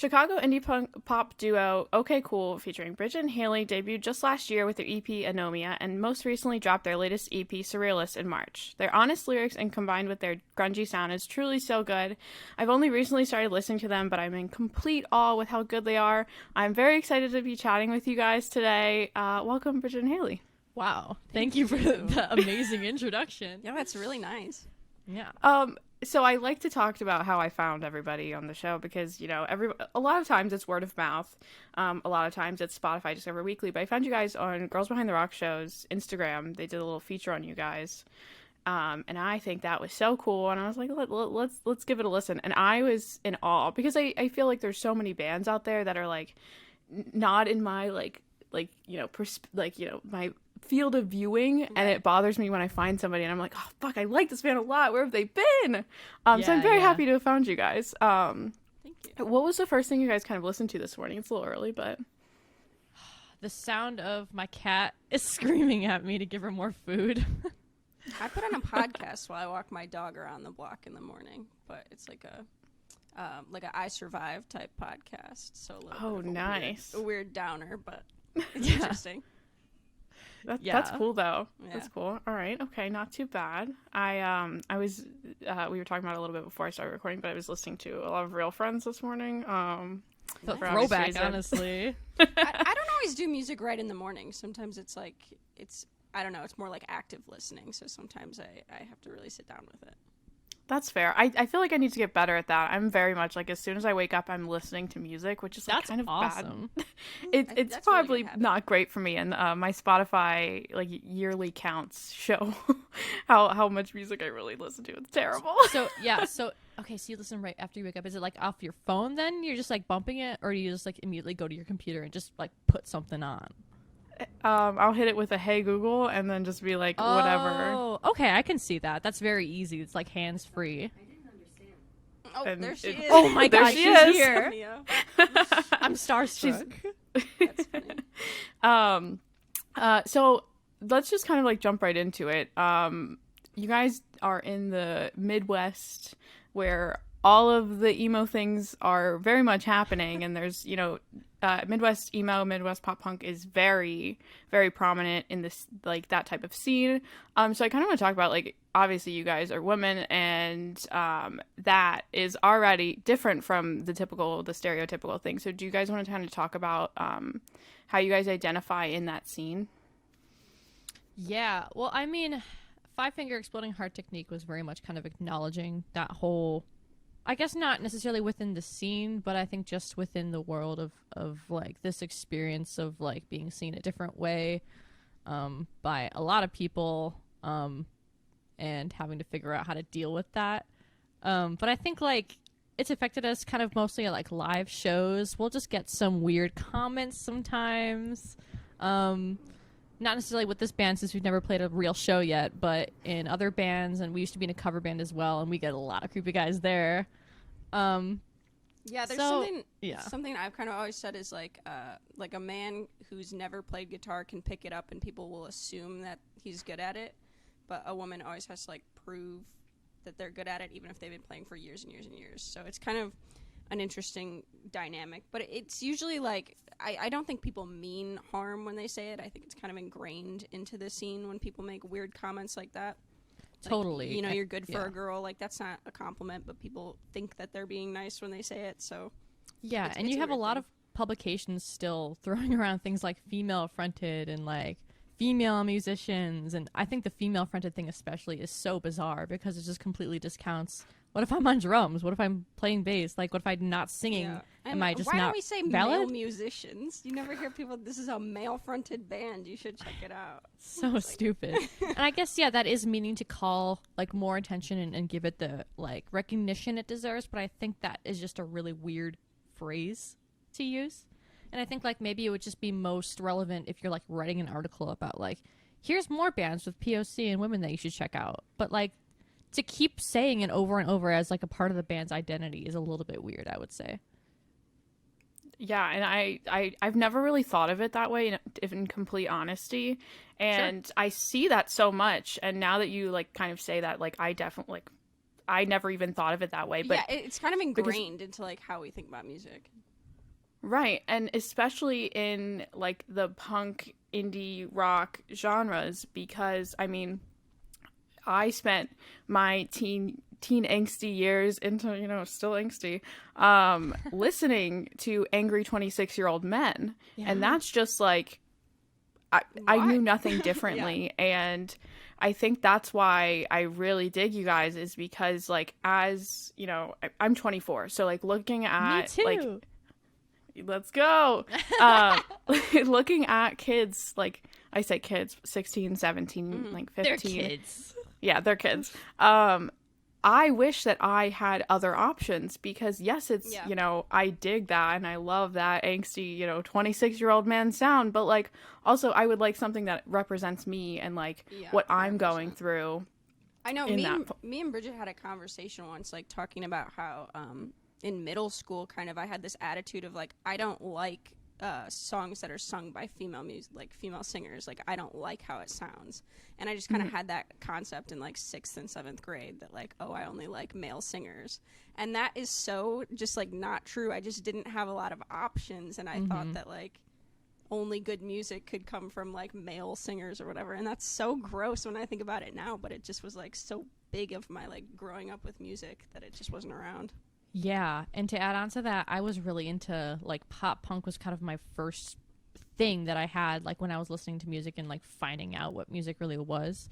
Chicago indie pop duo OK Cool featuring Bridget and Haley debuted just last year with their EP Anomia and most recently dropped their latest EP Surrealist in March. Their honest lyrics and combined with their grungy sound is truly so good. I've only recently started listening to them, but I'm in complete awe with how good they are. I'm very excited to be chatting with you guys today. Welcome, Bridget and Haley. Wow. Thank you for the amazing introduction. Yeah, that's really nice. Yeah. So I like to talk about how I found everybody on the show because, you know, a lot of times it's word of mouth. A lot of times it's Spotify Discover Weekly. But I found you guys on Girls Behind the Rock Show's Instagram. They did a little feature on you guys. And I think that was so cool. And I was like, let's give it a listen. And I was in awe because I feel like there's so many bands out there that are like not in my my field of viewing, and it bothers me when I find somebody and I'm like, oh fuck, I like this band a lot, where have they been? So I'm very happy to have found you guys. Thank you. What was the first thing you guys kind of listened to this morning? It's a little early, but The sound of my cat is screaming at me to give her more food. I put on a podcast while I walk my dog around the block in the morning, but it's like a I Survive type podcast. So a little bit of nice, a weird downer, but it's interesting. That's cool though. Yeah. That's cool. All right. Okay. Not too bad. I was we were talking about it a little bit before I started recording, but I was listening to a lot of Real Friends this morning. Throwback, honestly. I don't always do music right in the morning. Sometimes it's I don't know, it's more like active listening. So sometimes I have to really sit down with it. That's fair. I feel like I need to get better at that. I'm very much like, as soon as I wake up, I'm listening to music, which is like kind of awesome. bad. It's that's probably really not great for me. And my Spotify like yearly counts show how much music I really listen to. It's terrible. So okay, so you listen right after you wake up. Is it like off your phone then? You're just like bumping it, or do you just like immediately go to your computer and just like put something on? I'll hit it with a "Hey Google" and then just be like, whatever. Oh, okay, I can see that. That's very easy. It's like hands free. I didn't understand. Oh, And there she is. Oh my There god, she she's is. here. Mia. I'm starstruck. That's funny. So let's just kind of like jump right into it. You guys are in the Midwest where all of the emo things are very much happening, and there's, you know, Midwest emo, Midwest pop punk is very, very prominent in this, like, that type of scene. So I kind of want to talk about, like, obviously you guys are women, and that is already different from the stereotypical thing. So do you guys want to kind of talk about how you guys identify in that scene? Yeah, well, I mean, Five Finger Exploding Heart Technique was very much kind of acknowledging that whole, I guess not necessarily within the scene, but I think just within the world of like this experience of like being seen a different way by a lot of people and having to figure out how to deal with that. But I think like it's affected us kind of mostly at like live shows. We'll just get some weird comments sometimes. Not necessarily with this band since we've never played a real show yet, but in other bands, and we used to be in a cover band as well, and we get a lot of creepy guys there. Yeah, there's yeah. something I've kind of always said is like a man who's never played guitar can pick it up and people will assume that he's good at it, but a woman always has to like prove that they're good at it even if they've been playing for years and years and years. So it's kind of an interesting dynamic, but it's usually like I don't think people mean harm when they say it. I think it's kind of ingrained into the scene when people make weird comments like that. Like, Totally. you know, you're good for yeah. a girl. Like, that's not a compliment, but people think that they're being nice when they say it. So, Yeah, and it's you have a weird lot thing. of publications still throwing around things like female-fronted and, like, female musicians. And I think the female-fronted thing especially is so bizarre because it just completely discounts, what if I'm on drums? What if I'm playing bass? Like, what if I'm not singing? Yeah. Am And I just why not don't we say valid? male musicians? You never hear people, this is a male-fronted band. You should check it out. So stupid. And I guess, yeah, that is meaning to call, like, more attention and give it the, like, recognition it deserves. But I think that is just a really weird phrase to use. And I think, like, maybe it would just be most relevant if you're, like, writing an article about, like, here's more bands with POC and women that you should check out. But, like, to keep saying it over and over as, like, a part of the band's identity is a little bit weird, I would say. Yeah, and I've never really thought of it that way, in complete honesty. And Sure. I see that so much. And now that you, like, kind of say that, like, I definitely, like, I never even thought of it that way. But yeah, it's kind of ingrained into, like, how we think about music. Right. And especially in like the punk indie rock genres, because I mean, I spent my teen angsty years into, still angsty, listening to angry 26-year-old men. Yeah. And that's just like I knew What? nothing differently. And I think that's why I really dig you guys, is because like, as I'm 24, so like looking at Me too. like, let's go. Looking at kids, like I say kids, 16, 17, like 15. They're kids. Yeah, they're kids. I wish that I had other options, because yes, it's, Yeah. I dig that and I love that angsty, 26-year-old man sound, but like also I would like something that represents me and like Yeah, what I'm 100%. going through. I know in me, that and, me and Bridget had a conversation once, like talking about how in middle school, kind of, I had this attitude of like, I don't like songs that are sung by female female singers. Like, I don't like how it sounds. And I just kind of had that concept in like 6th and 7th grade that like, oh, I only like male singers. And that is so just like not true. I just didn't have a lot of options. And I thought that like only good music could come from like male singers or whatever. And that's so gross when I think about it now, but it just was like so big of my like growing up with music that it just wasn't around. Yeah, and to add on to that, I was really into like pop punk was kind of my first thing that I had like when I was listening to music and like finding out what music really was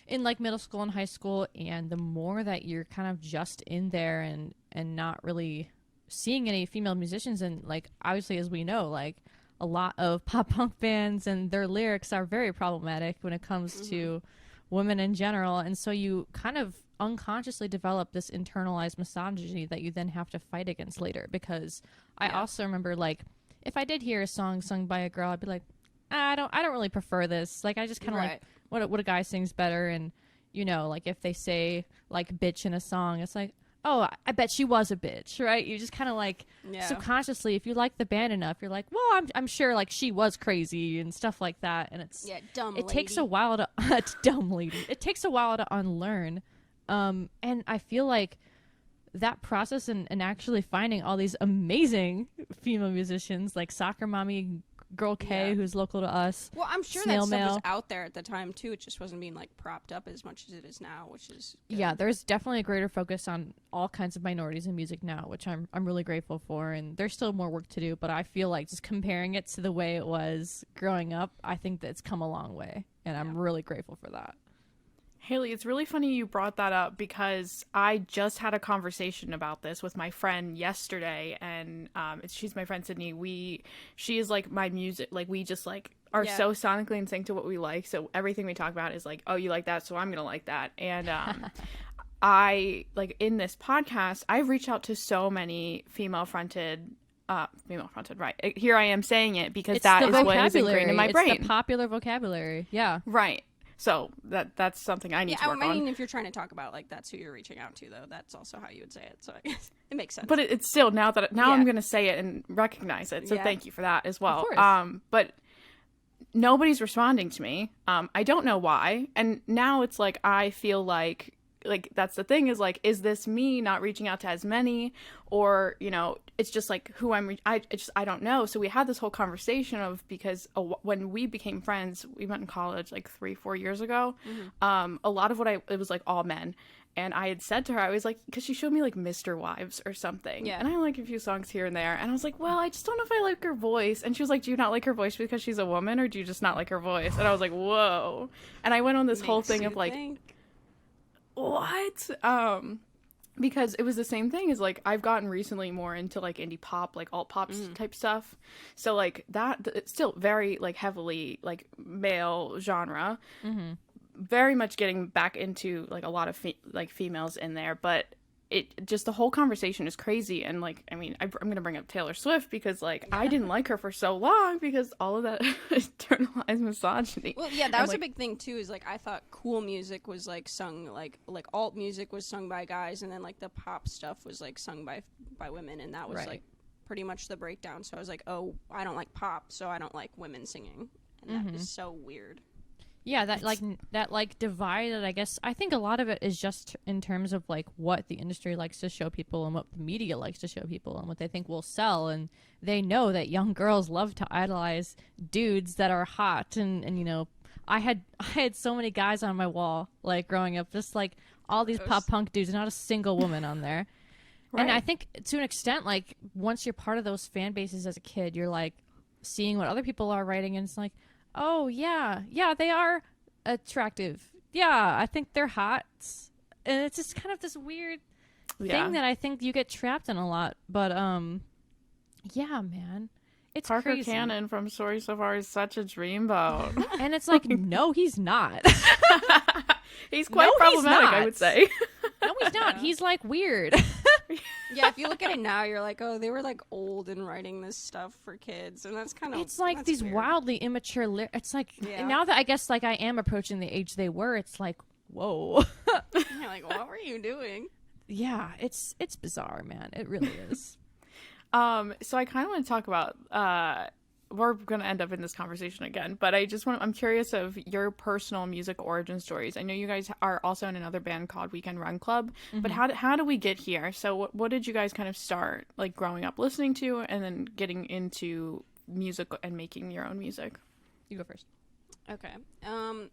in like middle school and high school. And the more that you're kind of just in there and not really seeing any female musicians, and like obviously, as we know, like a lot of pop punk bands and their lyrics are very problematic when it comes to women in general, and so you kind of unconsciously develop this internalized misogyny that you then have to fight against later. Because I also remember, like, if I did hear a song sung by a girl, I'd be like, I don't really prefer this. Like, I just kind of like what a guy sings better. And like if they say like bitch in a song, it's like, oh, I bet she was a bitch, right? You just kind of like subconsciously, if you like the band enough, you're like, well, I'm sure like she was crazy and stuff like that. And it's dumb it lady. takes a while to it's dumb lady. It takes a while to unlearn. And I feel like that process and actually finding all these amazing female musicians like Soccer Mommy Girl K, who's local to us. Well, I'm sure Snail that stuff Mail. was out there at the time too. It just wasn't being like propped up as much as it is now, which is good. Yeah, there's definitely a greater focus on all kinds of minorities in music now, which I'm really grateful for. And there's still more work to do, but I feel like just comparing it to the way it was growing up, I think that it's come a long way, and I'm really grateful for that. Hayley, it's really funny you brought that up, because I just had a conversation about this with my friend yesterday, and she's my friend Sydney. She is like my music, like we just like are so sonically in sync to what we like, so everything we talk about is like, oh, you like that, so I'm gonna like that. And I like in this podcast, I've reached out to so many female fronted, right? Here I am saying it because It's that the is what is ingrained in my It's brain. the popular vocabulary. Yeah. Right. So that's something I need to work I mean, on. if you're trying to talk about like that's who you're reaching out to, though, that's also how you would say it. So I guess it makes sense. But it's still now I'm going to say it and recognize it. So thank you for that as well. Of course. But nobody's responding to me. I don't know why. And now it's like I feel like that's the thing, is like, is this me not reaching out to as many, or it's just like who I don't know. So we had this whole conversation of, because when we became friends, we went in college like 3-4 years ago. A lot of it was like all men, and I had said to her, I was like, because she showed me like Mr. Wives or something, and I like a few songs here and there, and I was like, well, I just don't know if I like her voice. And she was like, do you not like her voice because she's a woman, or do you just not like her voice? And I was like, whoa. And I went on this whole thing of like, what? Because it was the same thing as like I've gotten recently more into like indie pop, like alt pop type stuff. So like it's still very like heavily like male genre. Very much getting back into like a lot of females in there, but it just, the whole conversation is crazy. And like, I mean, I'm gonna bring up Taylor Swift because like I didn't like her for so long because all of that internalized misogyny. Well, yeah, that was a big thing too. Is like I thought cool music was like sung like alt music was sung by guys, and then like the pop stuff was like sung by women, and that was like pretty much the breakdown. So I was like, oh, I don't like pop, so I don't like women singing, and that is so weird. Yeah, that divide that I guess I think a lot of it is just in terms of like what the industry likes to show people and what the media likes to show people and what they think will sell, and they know that young girls love to idolize dudes that are hot and you know, I had so many guys on my wall like growing up, just like all these pop punk dudes, not a single woman on there. Right. And I think to an extent, like once you're part of those fan bases as a kid, you're like seeing what other people are writing, and it's like, oh, yeah, they are attractive. Yeah, I think they're hot. And it's just kind of this weird thing that I think you get trapped in a lot. But, yeah, man. It's Parker crazy. Cannon from Sorry So Far is such a dreamboat. And it's like, no, he's not. He's quite problematic, I would say. No, he's not. He's, like, weird. Yeah, if you look at it now, you're like, oh, they were like old and writing this stuff for kids, and that's kind of it's like these weird. Wildly immature. It's like now that I guess like I am approaching the age they were, it's like whoa. You're like, what were you doing? Yeah, it's bizarre, man. It really is. So I kind of want to talk about. We're going to end up in this conversation again, but I'm curious of your personal music origin stories. I know you guys are also in another band called Weekend Run Club, but how do we get here? So what did you guys kind of start like growing up listening to and then getting into music and making your own music? You go first. Okay.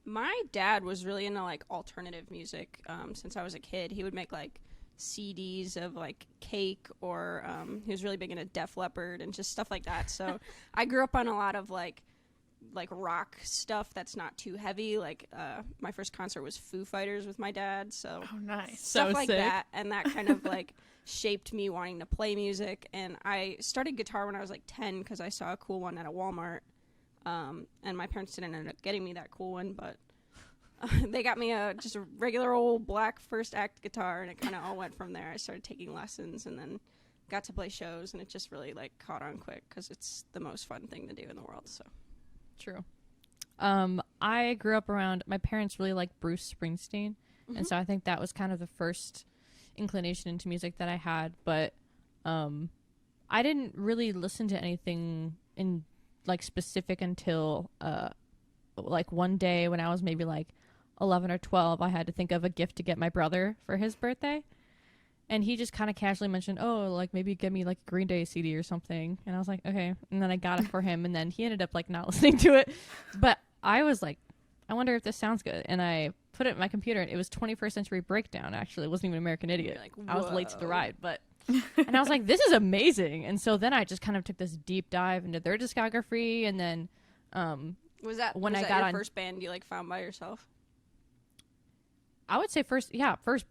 My dad was really into like alternative music since I was a kid. He would make like CDs of like Cake, or he was really big into Def Leppard and just stuff like that. So I grew up on a lot of like rock stuff that's not too heavy. Like my first concert was Foo Fighters with my dad. So nice, stuff so like sick. that, and that kind of like shaped me wanting to play music. And I started guitar when I was like 10 because I saw a cool one at a Walmart, and my parents didn't end up getting me that cool one, but they got me just a regular old black first act guitar, and it kind of all went from there. I started taking lessons and then got to play shows, and it just really like caught on quick because it's the most fun thing to do in the world. So True. I grew up around, my parents really liked Bruce Springsteen, and so I think that was kind of the first inclination into music that I had, but I didn't really listen to anything in like specific until like one day when I was maybe like 11 or 12, I had to think of a gift to get my brother for his birthday. And he just kind of casually mentioned, oh, like maybe get me like a Green Day CD or something. And I was like, okay. And then I got it for him. And then he ended up like not listening to it. But I was like, I wonder if this sounds good. And I put it in my computer, and it was 21st Century Breakdown, actually. It wasn't even American Idiot. like, I was late to the whoa. ride. But and I was like, this is amazing. And so then I just kind of took this deep dive into their discography. And then was that when was I that got your on first band you like found by yourself? I would say first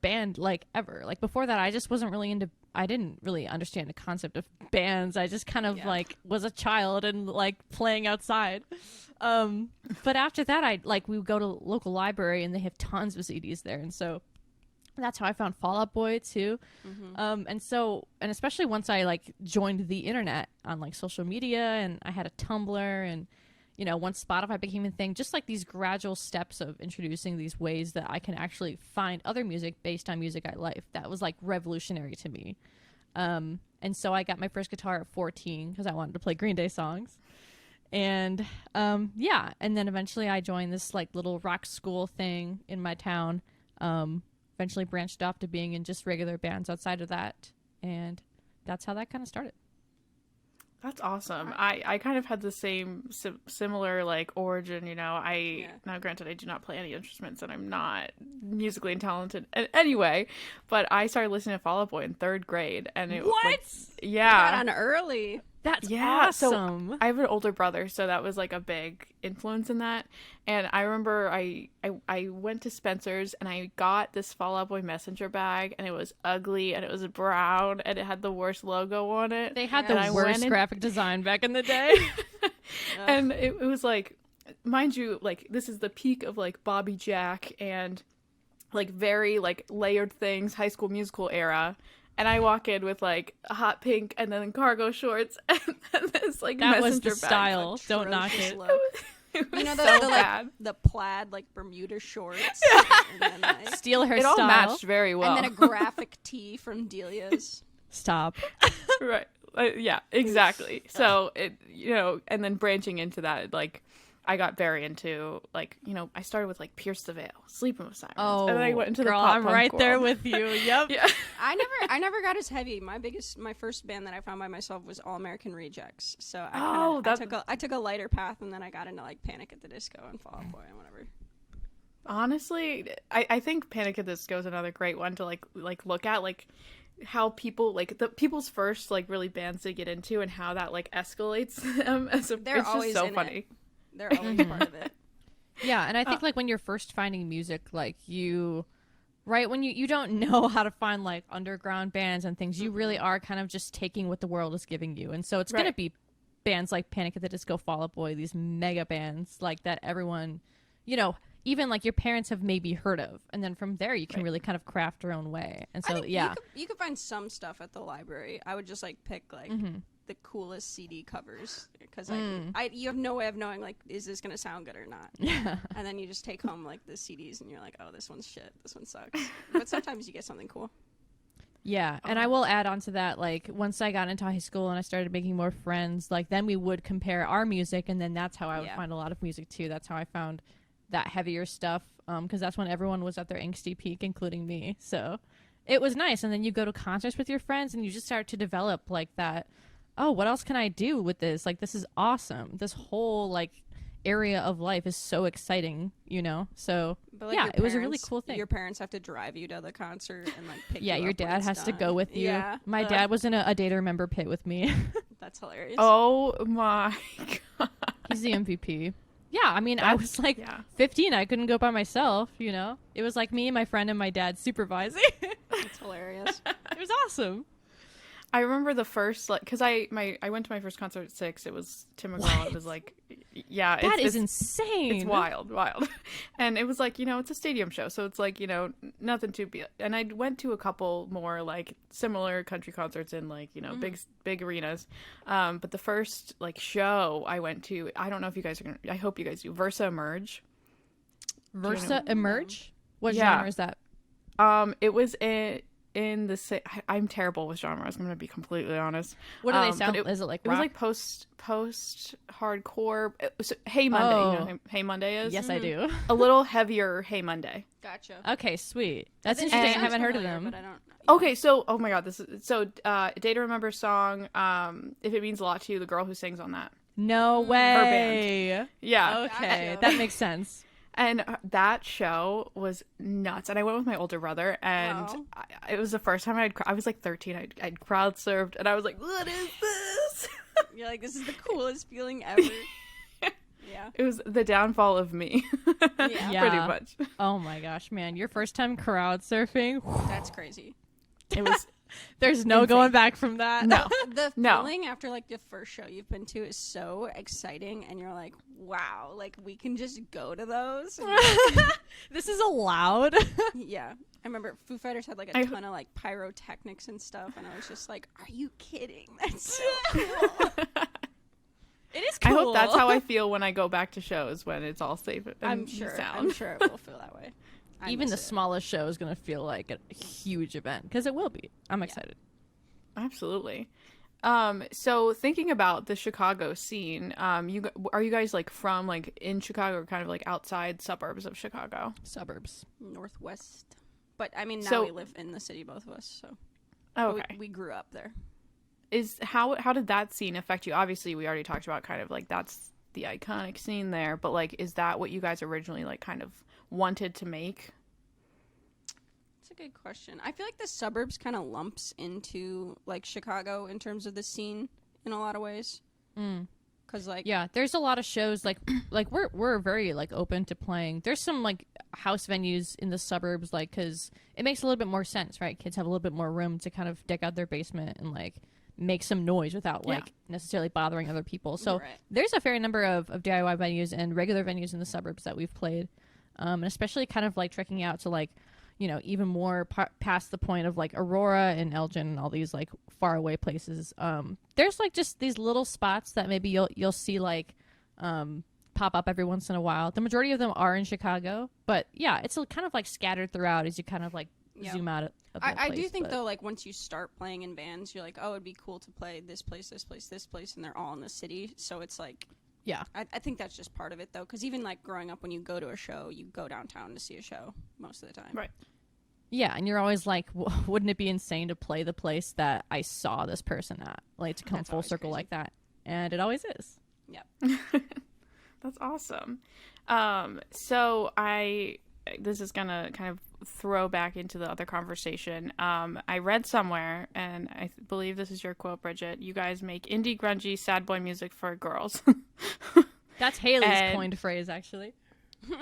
band like ever. Like before that, I just wasn't really into. I didn't really understand the concept of bands. I just kind of like was a child and like playing outside. But after that, we would go to local library and they have tons of CDs there, and so that's how I found Fall Out Boy too. And especially once I like joined the internet on like social media, and I had a Tumblr, and you know, once Spotify became a thing, just like these gradual steps of introducing these ways that I can actually find other music based on music I like. That was like revolutionary to me. And so I got my first guitar at 14 because I wanted to play Green Day songs. And and then eventually I joined this like little rock school thing in my town. Eventually branched off to being in just regular bands outside of that. And that's how that kind of started. That's awesome. I kind of had the same similar like origin, you know. Now granted I do not play any instruments and I'm not musically talented anyway, but I started listening to Fall Out Boy in 3rd grade, and it Got on early. That's awesome. So I have an older brother, so that was like a big influence in that. And I remember I went to Spencer's and I got this Fall Out Boy messenger bag, and it was ugly and it was brown and it had the worst logo on it. They had the worst graphic design back in the day. And it was like, mind you, like this is the peak of like Bobby Jack and like very like layered things, High School Musical era. And I walk in with like a hot pink and then cargo shorts and then this like that messenger was the bag. style. Don't knock it. It was You know so the bad. the plaid like Bermuda shorts, and then, like, Steal her It style. all matched very well. and then a graphic tee from Delia's. Stop. Right. Yeah, exactly. So it, you know, and then branching into that, like I got very into, like, you know, I started with like Pierce the Veil, Sleeping with Sirens, Oh, and then I went into girl, the pop I'm punk right world. there with you. Yep. Yeah. I never got as heavy. My first band that I found by myself was All American Rejects. So I took a lighter path, and then I got into like Panic at the Disco and Fall Out Boy and whatever. Honestly, I think Panic at the Disco is another great one to like look at, like how people, like the people's first like really bands they get into and how that like escalates them. They're it's always just so in funny. it. They're always part of it. Yeah, and I think like when you're first finding music, like right when you don't know how to find like underground bands and things, you really are kind of just taking what the world is giving you, and so it's gonna be bands like Panic at the Disco, Fall Out Boy, these mega bands like that everyone, you know, even like your parents have maybe heard of, and then from there you can really kind of craft your own way. And so you could find some stuff at the library. I would just like pick like the coolest CD covers because you have no way of knowing like, is this gonna sound good or not? Yeah. And then you just take home like the CDs and you're like, oh, this one's shit, this one sucks. But sometimes you get something cool. Yeah, and I will add on to that, like, once I got into high school and I started making more friends, like, then we would compare our music, and then that's how I would find a lot of music, too. That's how I found that heavier stuff, because that's when everyone was at their angsty peak, including me. So it was nice, and then you go to concerts with your friends, and you just start to develop, like, that, oh, what else can I do with this? Like, this is awesome. This whole, like, area of life is so exciting, you know? So but, like, yeah, it was a really cool thing. Your parents have to drive you to the concert and like pick you up your when dad it's has to done. go with you. Yeah. My dad was in a Day to Remember pit with me. That's hilarious. Oh my god. He's the MVP. Yeah, I mean, I was like 15. I couldn't go by myself, you know? It was like me, my friend, and my dad supervising. That's hilarious. It was awesome. I remember the first, like, because I went to my first concert at 6. It was Tim McGraw. It was like, yeah, that is insane. It's wild, and it was like, you know, it's a stadium show, so it's like, you know, nothing too big. And I went to a couple more like similar country concerts in like, you know, big arenas. But the first like show I went to, I don't know if you guys are gonna. I hope you guys do. Versa Emerge. Versa Emerge. What genre is that? It was in the I'm terrible with genres. I'm gonna be completely honest. What do they sound? Is it like rock? It was like post hardcore. Hey Monday, you know who Hey Monday is? Yes, I do. A little heavier Hey Monday. Gotcha. Okay, sweet. That's interesting. I haven't heard of them. But I don't. Okay, so oh my god, this is so Day to Remember song. If It Means a Lot to You, the girl who sings on that. No way. Her band. Yeah. Okay, Gotcha. that makes sense. And that show was nuts. And I went with my older brother, and it was the first time I was like 13. I'd crowd surfed, and I was like, "What is this?" You're like, this is the coolest feeling ever. Yeah. It was the downfall of me. Yeah. Pretty much. Oh my gosh, man! Your first time crowd surfing. That's crazy. It was. There's no going back from that. No. The feeling after like the first show you've been to is so exciting, and you're like, wow, like we can just go to those. This is allowed. Yeah. I remember Foo Fighters had like a ton of like pyrotechnics and stuff, and I was just like, are you kidding? That's so cool. It is cool. I hope that's how I feel when I go back to shows, when it's all safe and I'm sure it will feel that way. Even the smallest show is going to feel like a huge event, because it will be. I'm excited. Absolutely. So thinking about the Chicago scene, are you guys like from like in Chicago or kind of like outside suburbs of Chicago? Suburbs. Northwest. But I mean, now we live in the city, both of us, so. Okay. We grew up there. How did that scene affect you? Obviously, we already talked about kind of like that's the iconic scene there, but like, is that what you guys originally like kind of wanted to make? That's a good question. I feel like the suburbs kind of lumps into like Chicago in terms of the scene in a lot of ways. Cause like there's a lot of shows like we're very like open to playing. There's some like house venues in the suburbs, like, because it makes a little bit more sense, right? Kids have a little bit more room to kind of deck out their basement and like make some noise without like necessarily bothering other people. So there's a fair number of DIY venues and regular venues in the suburbs that we've played, and especially kind of like trekking out to like, you know, even more past the point of like Aurora and Elgin and all these like far away places. There's like just these little spots that maybe you'll see like pop up every once in a while. The majority of them are in Chicago, but yeah, it's kind of like scattered throughout as you kind of like zoom out. I do think though, like once you start playing in bands, you're like, oh, it'd be cool to play this place, this place, this place, and they're all in the city. So it's like Yeah. I think that's just part of it, though, because even, like, growing up, when you go to a show, you go downtown to see a show most of the time. Right. Yeah, and you're always like, wouldn't it be insane to play the place that I saw this person at? Like, to come That's full always circle crazy. like that. And it always is. Yep. That's awesome. So this is gonna kind of throw back into the other conversation. I read somewhere, and I believe this is your quote, Bridget. You guys make indie grungy sad boy music for girls. That's Haley's And- coined phrase, actually.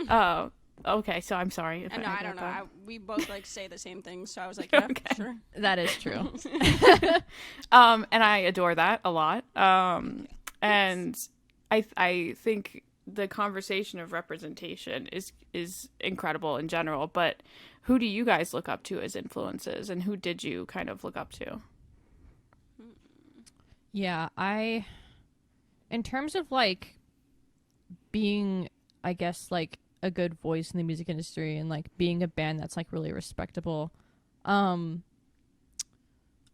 Oh, okay. So I'm sorry. If And I I don't got know. that. We both, like, say the same things, so I was like, yeah, Okay. sure. That is true. And I adore that a lot. And I think the conversation of representation is incredible in general, but who do you guys look up to as influences, and who did you kind of look up to? Yeah, in terms of, like, being, I guess, like, a good voice in the music industry and, like, being a band that's, like, really respectable, I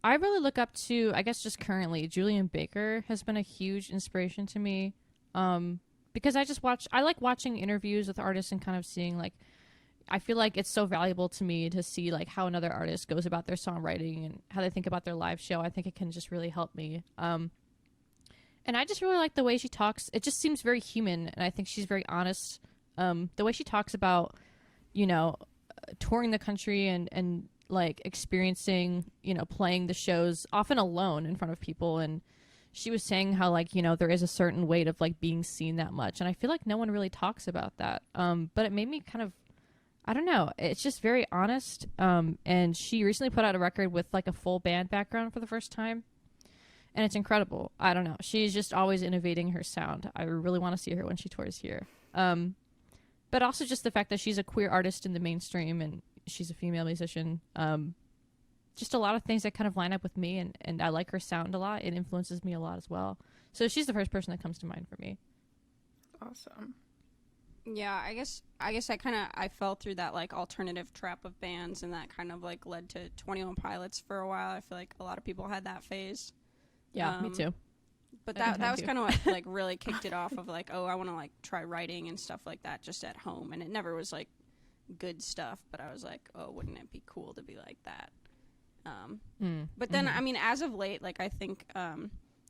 really look up to, I guess just currently, Julian Baker has been a huge inspiration to me, because I like watching interviews with artists and kind of seeing, like, I feel like it's so valuable to me to see, like, how another artist goes about their songwriting and how they think about their live show. I think it can just really help me. And I just really like the way she talks. It just seems very human, and I think she's very honest. The way she talks about, you know, touring the country and like experiencing, you know, playing the shows often alone in front of people, and she was saying how, like, you know, there is a certain weight of, like, being seen that much, and I feel like no one really talks about that. But it made me kind of, I don't know, it's just very honest. And she recently put out a record with, like, a full band background for the first time, and it's incredible. I don't know, she's just always innovating her sound. I really want to see her when she tours here. But also just the fact that she's a queer artist in the mainstream and she's a female musician. Just a lot of things that kind of line up with me, and I like her sound a lot. It influences me a lot as well. So she's the first person that comes to mind for me. Awesome. Yeah, I guess I fell through that, like, alternative trap of bands, and that kind of, like, led to 21 Pilots for a while. I feel like a lot of people had that phase. Yeah, me too. But I think that I was do. kind of what, like, really kicked it off of, like, oh, I want to, like, try writing and stuff like that just at home. And it never was, like, good stuff, but I was like, oh, wouldn't it be cool to be like that? But then, I mean, as of late, like, I think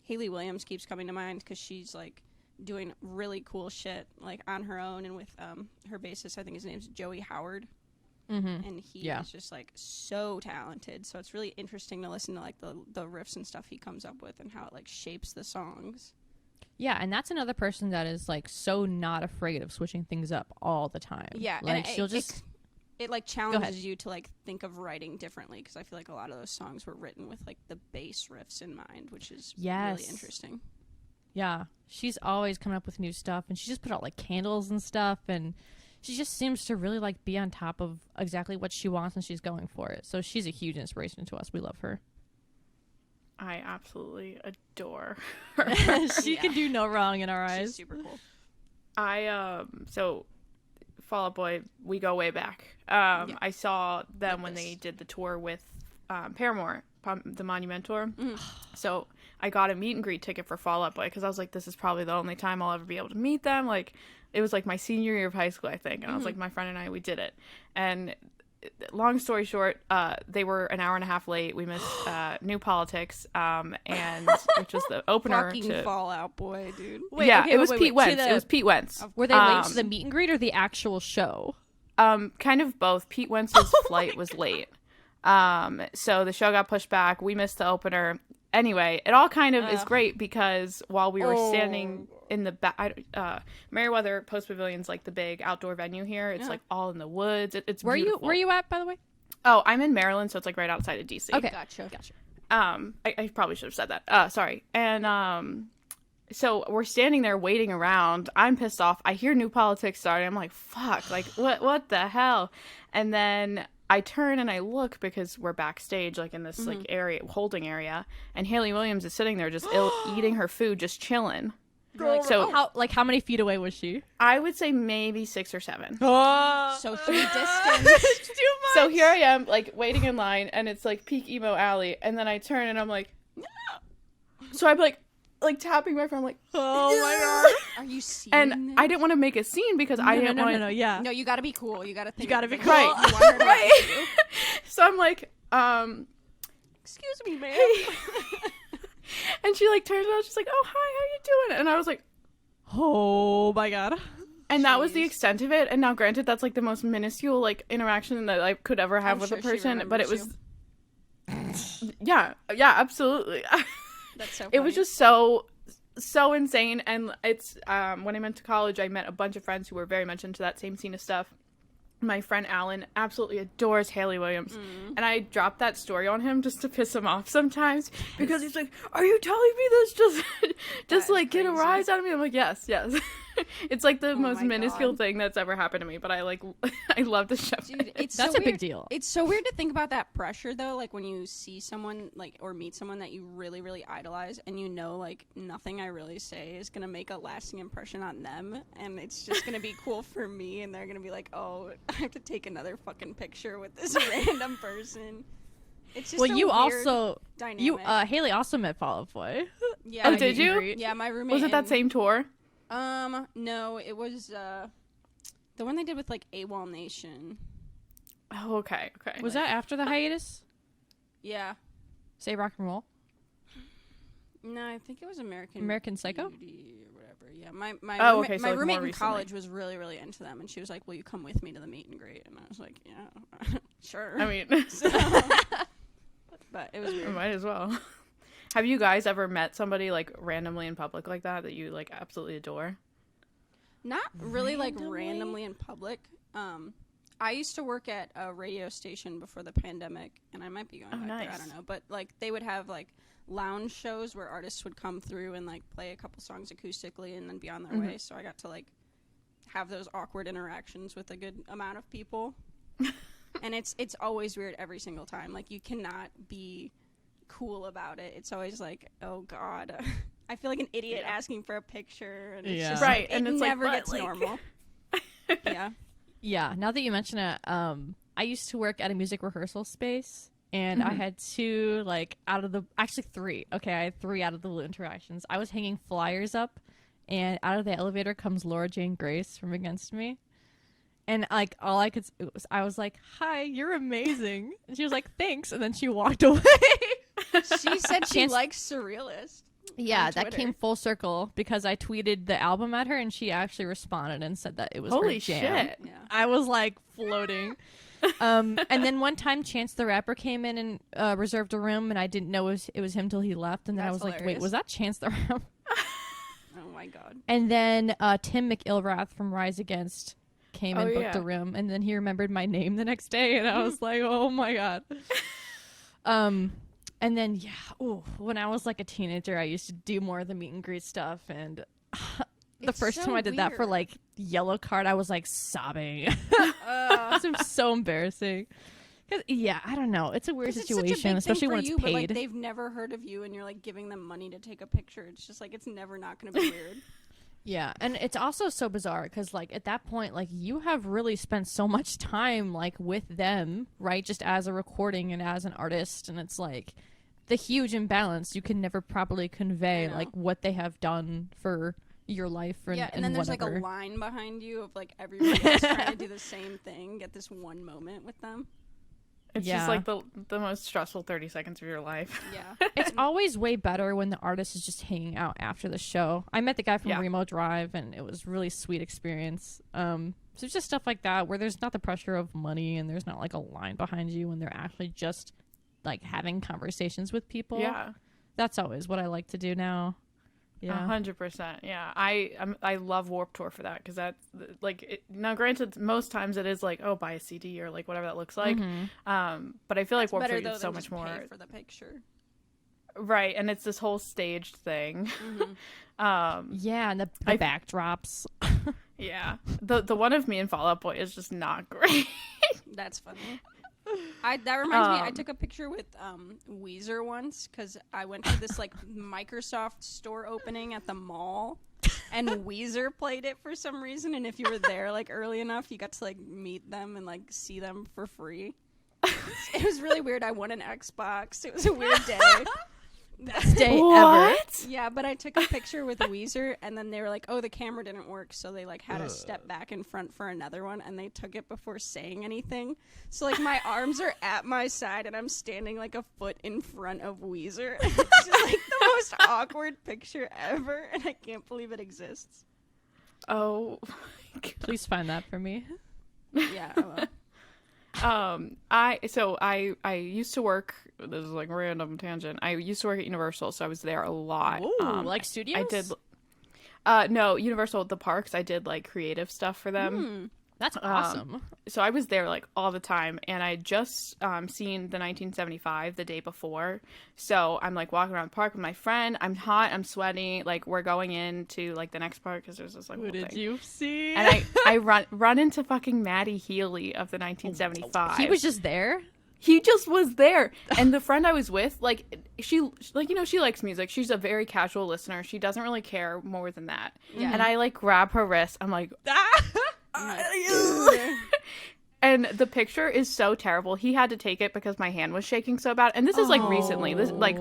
Hayley Williams keeps coming to mind because she's, like, doing really cool shit, like, on her own and with her bassist. I think his name's Joey Howard. And he is just, like, so talented. So it's really interesting to listen to, like, the riffs and stuff he comes up with and how it, like, shapes the songs. Yeah, and that's another person that is, like, so not afraid of switching things up all the time. Yeah, like, and she'll just... It like challenges you to, like, think of writing differently, because I feel like a lot of those songs were written with, like, the bass riffs in mind, which is really interesting. Yeah, she's always coming up with new stuff, and she just put out, like, candles and stuff, and she just seems to really, like, be on top of exactly what she wants, and she's going for it. So she's a huge inspiration to us. We love her. I absolutely adore her. She can do no wrong in our eyes. She's super cool. So Fall Out Boy, we go way back. I saw them when they did the tour with Paramore, the Monument tour. So I got a meet and greet ticket for Fall Out Boy because I was like, this is probably the only time I'll ever be able to meet them. Like, it was like my senior year of high school, I think. And I was like, my friend and I, we did it. And long story short, they were an hour and a half late. We missed New Politics, and which was the opener. Fucking Fall Out Boy, dude. Wait, yeah, okay, it was wait, Pete wait, Wentz. It was Pete Wentz. Were they late to the meet and greet or the actual show? Kind of both. Pete Wentz's flight was late. So the show got pushed back. We missed the opener. Anyway, it all kind of is great because while we were standing in the back, Merriweather Post Pavilion's like the big outdoor venue here. It's like all in the woods. It's beautiful. Where you at, by the way? Oh, I'm in Maryland, so it's like right outside of DC. Okay, Gotcha. I probably should have said that. Sorry. And so we're standing there waiting around. I'm pissed off. I hear New Politics starting. I'm like, fuck, like what the hell? And then I turn and I look because we're backstage, like in this like area, holding area, and Hayley Williams is sitting there just eating her food, just chilling. Like, So- how many feet away was she? I would say maybe 6 or 7. Social distance. So here I am, like waiting in line, and it's like peak emo Allie, and then I turn and I'm like, so I'm like, like tapping my friend, like, Oh my god. Are you serious? and I didn't want to make a scene because I didn't want to. No, yeah. No, you gotta be cool. You gotta think. You gotta be like, cool. you want her to Right. like you. So I'm like, Excuse me, ma'am. and she like turns around, she's like, oh, hi, how you doing? And I was like, Oh my god. and that was the Jeez. extent of it. And now, granted, that's like the most minuscule like interaction that I could ever have I'm with sure a she person, but it remembers was, yeah, absolutely. That's so funny. It was just so insane. And it's when I went to college, I met a bunch of friends who were very much into that same scene of stuff. My friend Alan absolutely adores Hayley Williams, and I dropped that story on him just to piss him off sometimes because he's like, "Are you telling me this just That is like get a crazy. rise out of me?" I'm like, "Yes." It's like the most my minuscule God. thing that's ever happened to me, but I like I love the show. Dude, it's That's so a big weird. deal. It's so weird to think about that pressure though, like when you see someone like or meet someone that you really, really idolize and you know like nothing I really say is gonna make a lasting impression on them and it's just gonna be cool for me and they're gonna be like, oh, I have to take another fucking picture with this random person. It's just Well, a you weird also dynamic. Haley also met Fall Out Boy. yeah, Oh, did meet and you? greet. Yeah, my roommate. Was it that and- same tour? No, it was the one they did with like AWOL Nation. Oh, okay. Was that after the hiatus? Yeah. Say rock and roll. No, I think it was American Psycho? Beauty or whatever. Yeah, my Oh, roommate, okay, so, my like, roommate more in recently. college was really, really into them, and she was like, "Will you come with me to the meet and greet?" And I was like, "Yeah, sure." I mean, But it was I weird. might as well. Have you guys ever met somebody like randomly in public like that you like absolutely adore? Not really like Randomly? randomly in public. I used to work at a radio station before the pandemic, and I might be going Oh, back there. I nice. don't know, but like they would have like lounge shows where artists would come through and like play a couple songs acoustically and then be on their way. So I got to like have those awkward interactions with a good amount of people. And it's always weird every single time. Like you cannot be cool about it. It's always like, oh god, I feel like an idiot asking for a picture, and it's Yeah. just Right, like, and it it's like, never but, gets like- normal. Yeah. Yeah, now that you mention it, I used to work at a music rehearsal space, and I had three. Okay, I had 3 out of the blue interactions. I was hanging flyers up, and out of the elevator comes Laura Jane Grace from Against Me. And like all I could, I was like, "Hi, you're amazing," and she was like, "Thanks," and then she walked away. She said she Chance- likes surrealist. Yeah, On that Twitter. came full circle because I tweeted the album at her, and she actually responded and said that it was her Holy jam. shit. Yeah. I was like floating. And then one time Chance the Rapper came in and reserved a room, and I didn't know it was him till he left. And then I That's was like, wait, hilarious. was that Chance the Rapper? Oh my god. And then Tim McIlrath from Rise Against came and Oh, booked yeah. a room, and then he remembered my name the next day, and I was like, oh my god. And then when I was like a teenager, I used to do more of the meet and greet stuff, and the It's first so time I did that for weird. like Yellow Card, I was like sobbing. Uh, It was so embarrassing. 'Cause, yeah, I don't know. It's a weird 'cause it's such a big situation, thing especially for when it's you, paid. But, like, they've never heard of you, and you're like giving them money to take a picture. It's just like it's never not going to be weird. Yeah, and it's also so bizarre because, like, at that point, like, you have really spent so much time, like, with them, right? Just as a recording and as an artist, and it's like the huge imbalance. You can never properly convey, I know. like, what they have done for your life and, Yeah, and then there's whatever. like a line behind you of like everybody else trying to do the same thing, get this one moment with them. It's Yeah. just like the most stressful 30 seconds of your life. Yeah. It's always way better when the artist is just hanging out after the show. I met the guy from Yeah. Remo Drive, and it was really sweet experience. So it's just stuff like that where there's not the pressure of money, and there's not like a line behind you, and they're actually just like having conversations with people. Yeah. That's always what I like to do now. Yeah. 100%. Yeah. I love Warped Tour for that because that's like now granted most times it is like, oh, buy a CD or like whatever that looks like. But I feel like Warped Better Tour though is so than much just more pay for the picture. right, and it's this whole staged thing. Yeah, and the backdrops. Yeah. The one of me and Fall Out Boy is just not great. That's funny. That reminds me, I Um, took a picture with Weezer once because I went to this like Microsoft store opening at the mall, and Weezer played it for some reason. And if you were there like early enough, you got to like meet them and like see them for free. It was really weird. I won an Xbox. It was a weird day. best day ever. What? Yeah, but I took a picture with Weezer, and then they were like, "Oh, the camera didn't work," so they like had to step back in front for another one, and they took it before saying anything. So like my arms are at my side, and I'm standing like a foot in front of Weezer. It's just like the most awkward picture ever, and I can't believe it exists. Oh. Please find that for me. Yeah. Well. I used to work. This is like a random tangent. I used to work at Universal, so I was there a lot. Ooh, like studios? I did. No, Universal, the parks. I did like creative stuff for them. That's awesome. So I was there like all the time, and I just seen the 1975 the day before. So I'm like walking around the park with my friend. I'm hot. I'm sweaty. Like we're going into like the next park because there's this like Who whole did thing. you see? And I run into fucking Maddie Healy of the 1975. He was just there? He just was there. And the friend I was with, like, she likes music. She's a very casual listener. She doesn't really care more than that. Yeah. And I, like, grab her wrist. I'm like, Yeah. and the picture is so terrible. He had to take it because my hand was shaking so bad. And this is, like, recently. This, like,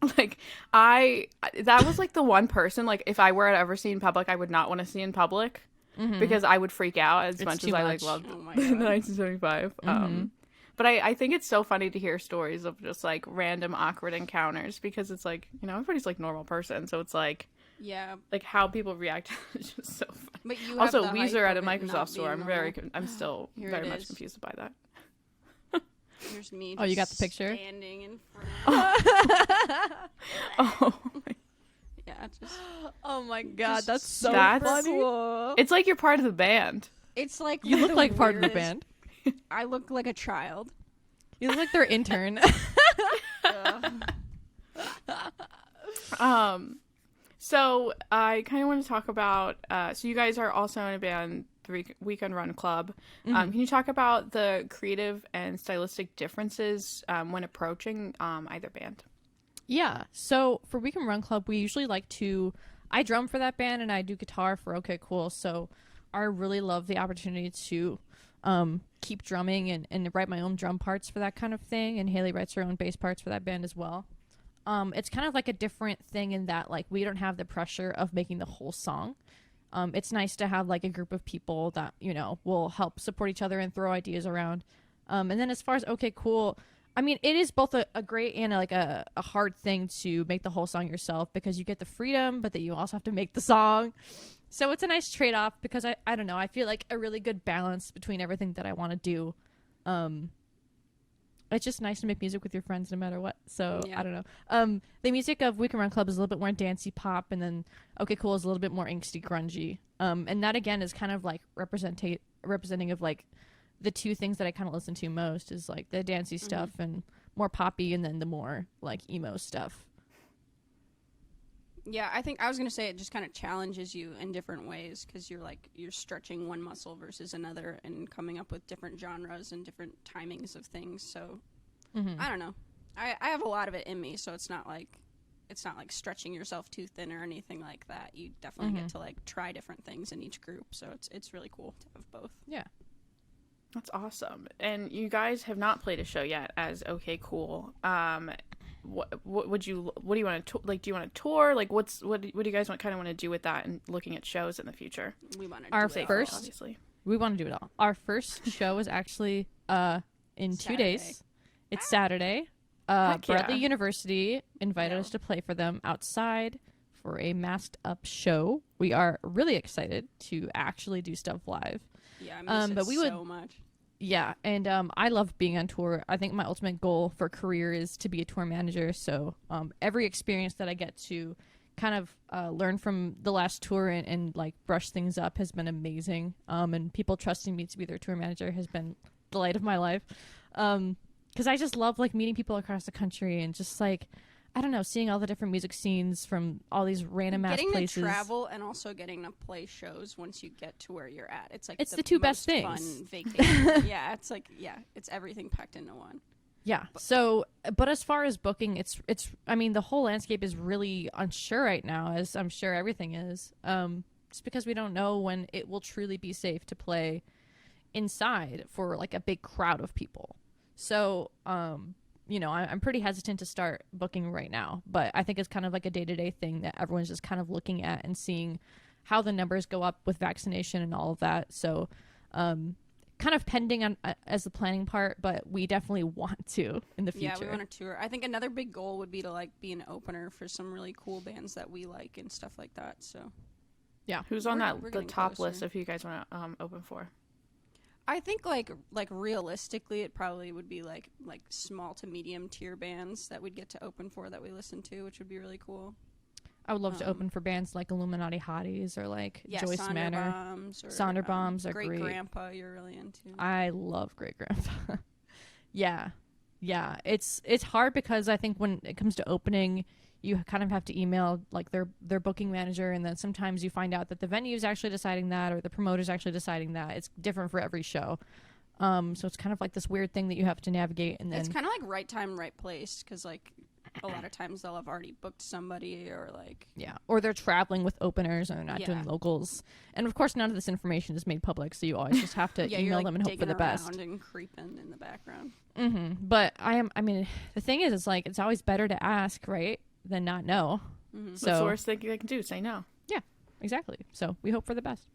that was, like, the one person, like, if I were to ever see in public, I would not want to see in public. Because I would freak out as much as I, like, loved Oh my the God. 1975. But I think it's so funny to hear stories of just, like, random awkward encounters because it's, like, you know, everybody's, like, normal person. So it's, like, Yeah. how people react is just so funny. But you Also, have the Weezer hype at a of it not Microsoft store. being I'm still Here very it much is. confused by that. Here's me. Oh, you got just the picture? Standing in front. Oh, Yeah, just. Oh my god, Just that's so That's- funny. it's like you're part of the band. It's like You look the like part of the weirdest- band. I look like a child. You look like their intern. So I kind of want to talk about. So you guys are also in a band, the Weekend Run Club. Can you talk about the creative and stylistic differences when approaching either band? Yeah. So for Weekend Run Club, we usually like to. I drum for that band and I do guitar for OK Cool. So I really love the opportunity to keep drumming and write my own drum parts for that kind of thing. And Hayley writes her own bass parts for that band as well. It's kind of like a different thing in that like we don't have the pressure of making the whole song. It's nice to have like a group of people that, you know, will help support each other and throw ideas around. And then as far as OK Cool, I mean, it is both a great and a hard thing to make the whole song yourself because you get the freedom, but that you also have to make the song. So it's a nice trade-off because I don't know, I feel like a really good balance between everything that I want to do. It's just nice to make music with your friends no matter what. So Yeah. I don't know. The music of Weekend Run Club is a little bit more dancey pop, and then OK Cool is a little bit more angsty grungy. And that again is kind of like representing of like the two things that I kind of listen to most is like the dancey stuff and more poppy, and then the more like emo stuff. Yeah, I think I was gonna say it just kind of challenges you in different ways because you're stretching one muscle versus another and coming up with different genres and different timings of things. So I don't know. I have a lot of it in me, so it's not like stretching yourself too thin or anything like that. You definitely get to like try different things in each group, so it's really cool to have both. Yeah. That's awesome. And you guys have not played a show yet as OK Cool. What do you want to like? Do you want to tour? Like, what do you guys want to do with that and looking at shows in the future? We want to Our do it all. first- Obviously. We want to do it all. Our first show is actually in 2 Saturday. days. It's Saturday. Heck yeah. Bradley University invited us to play for them outside for a masked up show. We are really excited to actually do stuff live. Yeah, I miss but it we so would- much. Yeah, and I love being on tour. I think my ultimate goal for career is to be a tour manager. So every experience that I get to kind of learn from the last tour and like brush things up has been amazing. And people trusting me to be their tour manager has been the light of my life. Because I just love like meeting people across the country and just like, I don't know, seeing all the different music scenes from all these random ass Getting places. to travel and also getting to play shows once you get to where you're at. It's like It's the two best most things. Fun vacation. Yeah, it's everything packed into one. Yeah. So, but as far as booking, it's. I mean, the whole landscape is really unsure right now, as I'm sure everything is. Just because we don't know when it will truly be safe to play inside for like a big crowd of people. So, I'm pretty hesitant to start booking right now, but I think it's kind of like a day-to-day thing that everyone's just kind of looking at and seeing how the numbers go up with vaccination and all of that. So kind of pending on as the planning part, but we definitely want to in the future. Yeah, we want to tour. I think another big goal would be to like be an opener for some really cool bands that we like and stuff like that. So yeah, Who's on we're the getting top closer. list if you guys want to open for? I think like realistically, it probably would be like small to medium tier bands that we'd get to open for that we listen to, which would be really cool. I would love to open for bands like Illuminati Hotties or like Joyce Sonder Manor. Bombs or, Sonder Bombs are Great great. Grandpa you're really into. I love Great Grandpa. Yeah. It's hard because I think when it comes to opening, you kind of have to email like their booking manager, and then sometimes you find out that the venue is actually deciding that or the promoter's actually deciding that. It's different for every show. So it's kind of like this weird thing that you have to navigate, and then It's kind of like right time, right place, because like a lot of times they'll have already booked somebody or like or they're traveling with openers and they're not Yeah. doing locals. And of course, none of this information is made public, so you always just have to you're email like them and hope for digging the best. around and creeping in the background. But I mean, the thing is, it's like it's always better to ask, right, than not know. What's So the worst thing they can do? Say no. exactly. So we hope for the best.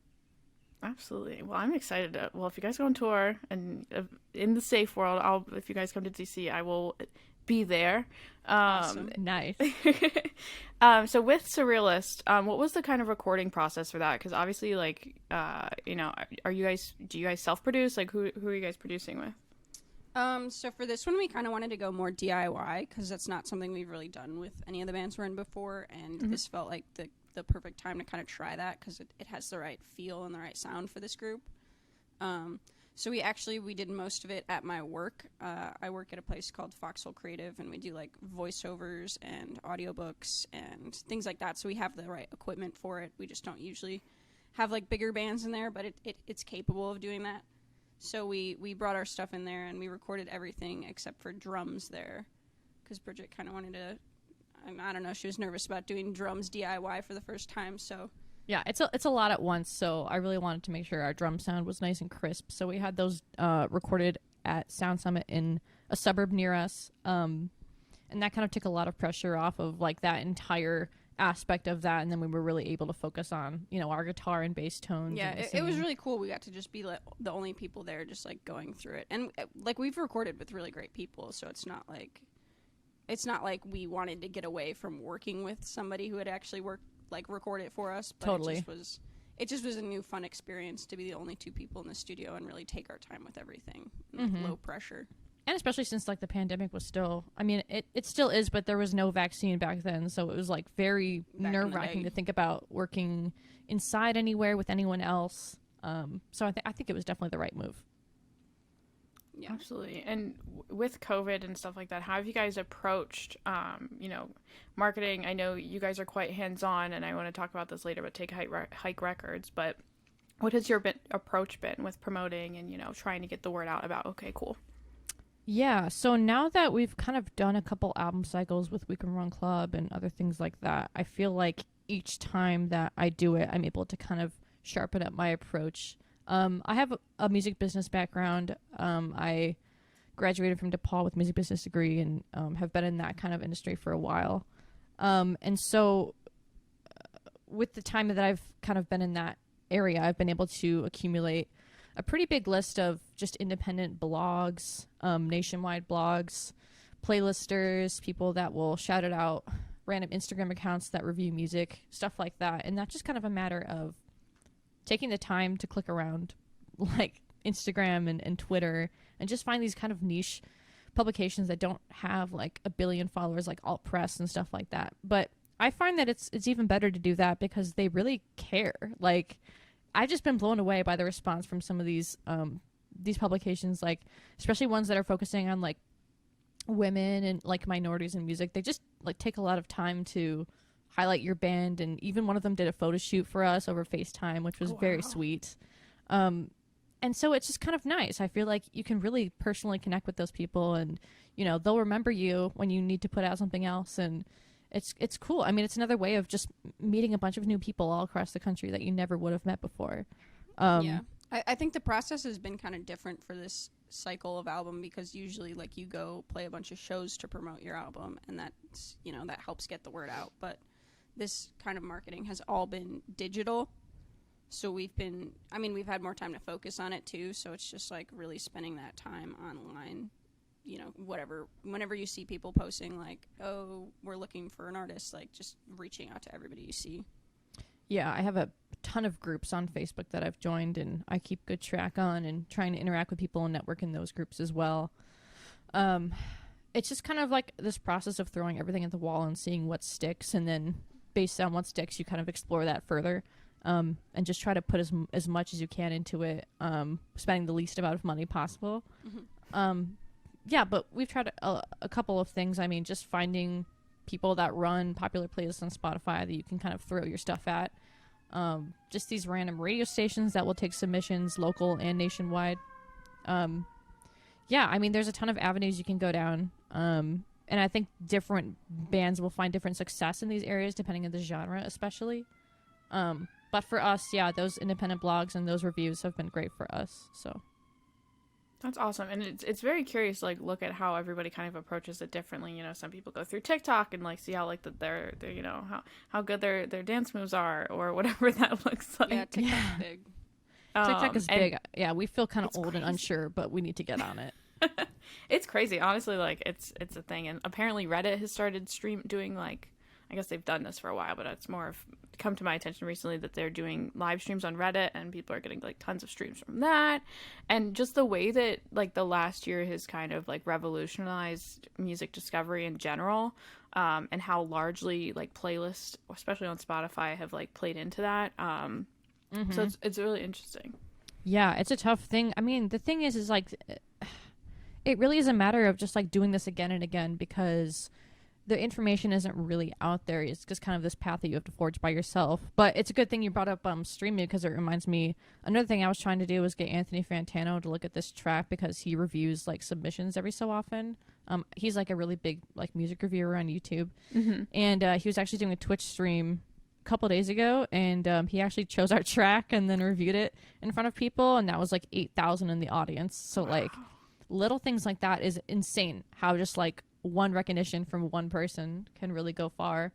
Absolutely. Well, I'm excited. Well, if you guys go on tour and in the safe world, if you guys come to DC, I will be there. Awesome. Nice. So with Surrealist, what was the kind of recording process for that? Because obviously, like, do you guys self-produce? Like, who are you guys producing with? So for this one, we kind of wanted to go more DIY because that's not something we've really done with any of the bands we're in before, and this felt like the perfect time to kind of try that because it has the right feel and the right sound for this group. So we did most of it at my work. I work at a place called Foxhole Creative, and we do like voiceovers and audiobooks and things like that. So we have the right equipment for it. We just don't usually have like bigger bands in there, but it's capable of doing that. So we brought our stuff in there and we recorded everything except for drums there, because Bridget kind of wanted to. I don't know. She was nervous about doing drums DIY for the first time, so. Yeah, it's a lot at once, so I really wanted to make sure our drum sound was nice and crisp. So we had those recorded at Sound Summit in a suburb near us, and that kind of took a lot of pressure off of like that entire aspect of that, and then we were really able to focus on our guitar and bass tones. Yeah, and it was singing. really cool. We got to just be like the only people there, just like going through it, and like we've recorded with really great people, so it's not like we wanted to get away from working with somebody who had actually record it for us. But Totally. It just was a new fun experience to be the only two people in the studio and really take our time with everything. Low pressure. And especially since like the pandemic was still, I mean, it still is, but there was no vaccine back then, so it was like very Back in the nerve-wracking day. to think about working inside anywhere with anyone else. So I think it was definitely the right move. Yeah. Absolutely. And with COVID and stuff like that, how have you guys approached, marketing? I know you guys are quite hands-on, and I want to talk about this later, but Take Hike Records. But what has your approach been with promoting and, trying to get the word out about, okay, cool. Yeah, so now that we've kind of done a couple album cycles with We Can Run Club and other things like that, I feel like each time that I do it, I'm able to kind of sharpen up my approach. I have a music business background. I graduated from DePaul with a music business degree and have been in that kind of industry for a while. And so with the time that I've kind of been in that area, I've been able to accumulate a pretty big list of just independent blogs, nationwide blogs, playlisters, people that will shout it out, random Instagram accounts that review music, stuff like that. And that's just kind of a matter of taking the time to click around like Instagram and Twitter and just find these kind of niche publications that don't have like a billion followers like Alt Press and stuff like that. But I find that it's even better to do that because they really care. Like, I've just been blown away by the response from some of these publications, like especially ones that are focusing on like women and like minorities in music. They just like take a lot of time to highlight your band, and even one of them did a photo shoot for us over FaceTime, which was very sweet. And so it's just kind of nice. I feel like you can really personally connect with those people, and they'll remember you when you need to put out something else, and it's cool. I mean, it's another way of just meeting a bunch of new people all across the country that you never would have met before. Yeah. I think the process has been kind of different for this cycle of album, because usually like you go play a bunch of shows to promote your album, and that's, you know, that helps get the word out. But this kind of marketing has all been digital. So we've had more time to focus on it too. So it's just like really spending that time online, you know, whenever you see people posting like, oh, we're looking for an artist, like just reaching out to everybody you see. Yeah, I have a ton of groups on Facebook that I've joined, and I keep good track on and trying to interact with people and network in those groups as well. It's just kind of like this process of throwing everything at the wall and seeing what sticks, and then based on what sticks, you kind of explore that further. And just try to put as much as you can into it, spending the least amount of money possible. Mm-hmm. Yeah, but we've tried a couple of things. I mean, just finding people that run popular playlists on Spotify that you can kind of throw your stuff at. Just these random radio stations that will take submissions, local and nationwide. Yeah, I mean, there's a ton of avenues you can go down. And I think different bands will find different success in these areas depending on the genre, especially. But for us, yeah, those independent blogs and those reviews have been great for us. So that's awesome. And it's very curious to like look at how everybody kind of approaches it differently. You know, some people go through TikTok and like see how like their you know, how good their dance moves are or whatever that looks like. Yeah, TikTok's big. TikTok is big. Yeah, we feel kind of old crazy and unsure, but we need to get on it. It's crazy. Honestly, like it's a thing. And apparently Reddit has started doing like, I guess they've done this for a while, but it's more of come to my attention recently that they're doing live streams on Reddit, and people are getting like tons of streams from that. And just the way that like the last year has kind of like revolutionized music discovery in general, and how largely like playlists, especially on Spotify, have like played into that. So it's really interesting. Yeah, it's a tough thing. I mean, the thing is like, it really is a matter of just like doing this again and again, because the information isn't really out there. It's just kind of this path that you have to forge by yourself. But it's a good thing you brought up streaming, because it reminds me, another thing I was trying to do was get Anthony Fantano to look at this track, because he reviews like submissions every so often. He's like a really big like music reviewer on YouTube. And he was actually doing a Twitch stream a couple days ago, and he actually chose our track and then reviewed it in front of people, and that was like 8,000 in the audience. So like little things like that is insane, how just like one recognition from one person can really go far.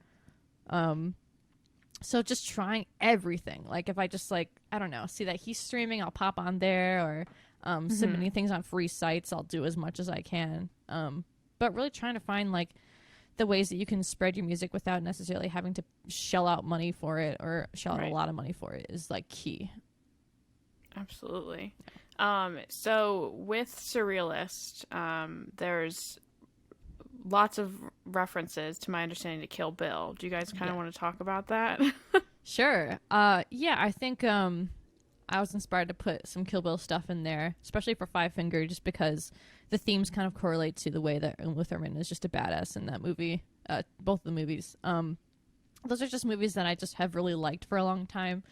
So just trying everything. Like if I just like, I don't know, see that he's streaming, I'll pop on there, or submitting things on free sites, I'll do as much as I can. But really trying to find like the ways that you can spread your music without necessarily having to shell out money for it, or shell out a lot of money for it, is like key. Absolutely. So with Surrealist, there's lots of references, to my understanding, to Kill Bill. Do you guys kind of want to talk about that? Sure. Yeah, I think I was inspired to put some Kill Bill stuff in there, especially for Five Finger, just because the themes kind of correlate to the way that Uma Thurman is just a badass in that movie. Both the movies. Those are just movies that I just have really liked for a long time.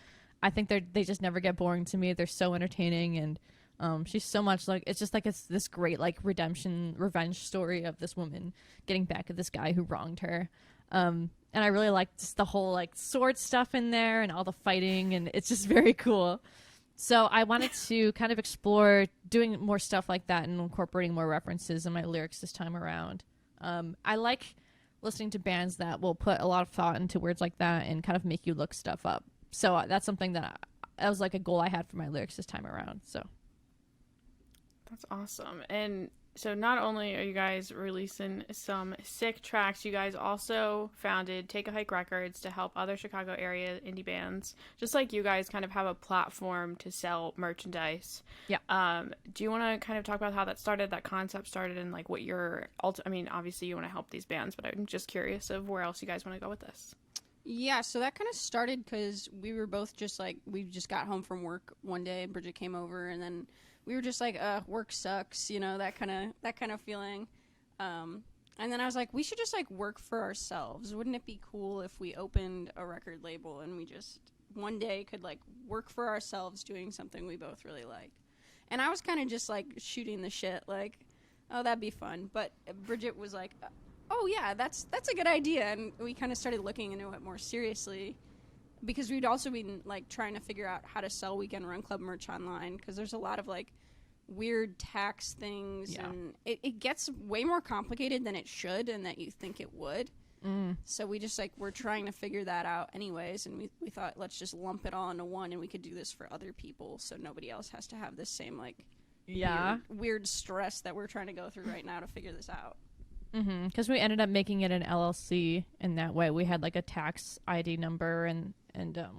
I think they just never get boring to me. They're so entertaining, and she's so much like, it's just like it's this great like redemption, revenge story of this woman getting back at this guy who wronged her. And I really like just the whole like sword stuff in there and all the fighting, and it's just very cool. So I wanted to kind of explore doing more stuff like that and incorporating more references in my lyrics this time around. I like listening to bands that will put a lot of thought into words like that and kind of make you look stuff up. So that's something that was like a goal I had for my lyrics this time around. So that's awesome. And so not only are you guys releasing some sick tracks, you guys also founded Take a Hike Records to help other Chicago area indie bands, just like you guys, kind of have a platform to sell merchandise. Yeah. Do you want to kind of talk about how that started, that concept started, and like what your I mean, obviously you want to help these bands, but I'm just curious of where else you guys want to go with this. Yeah, so that kind of started because we were both just like, we just got home from work one day. Bridget came over, and then we were just like, work sucks, you know, that kind of feeling. And then I was like, we should just like work for ourselves. Wouldn't it be cool if we opened a record label and we just one day could like work for ourselves doing something we both really like? And I was kind of just like shooting the shit, like, oh, that'd be fun. But Bridget was like, oh yeah, that's a good idea. And we kind of started looking into it more seriously, because we'd also been like trying to figure out how to sell Weekend Run Club merch online, because there's a lot of like weird tax things, Yeah. and it gets way more complicated than it should and that you think it would. So we just, like, we're trying to figure that out anyways, and we thought, let's just lump it all into one, and we could do this for other people so nobody else has to have this same, like, weird stress that we're trying to go through right now to figure this out. Because we ended up making it an LLC in that way. We had like a tax ID number, and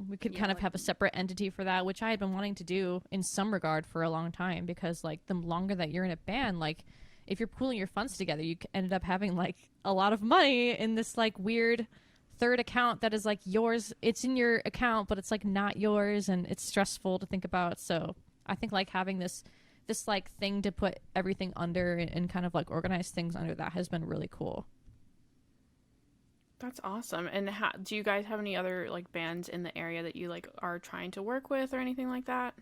we could kind of have a separate entity for that, which I had been wanting to do in some regard for a long time, because like the longer that you're in a band, like if you're pooling your funds together, you ended up having like a lot of money in this like weird third account that is like yours. It's in your account, but it's like not yours, and it's stressful to think about. So I think like having this like thing to put everything under and kind of like organize things under that has been really cool. That's awesome. And do you guys have any other like bands in the area that you like are trying to work with or anything like that?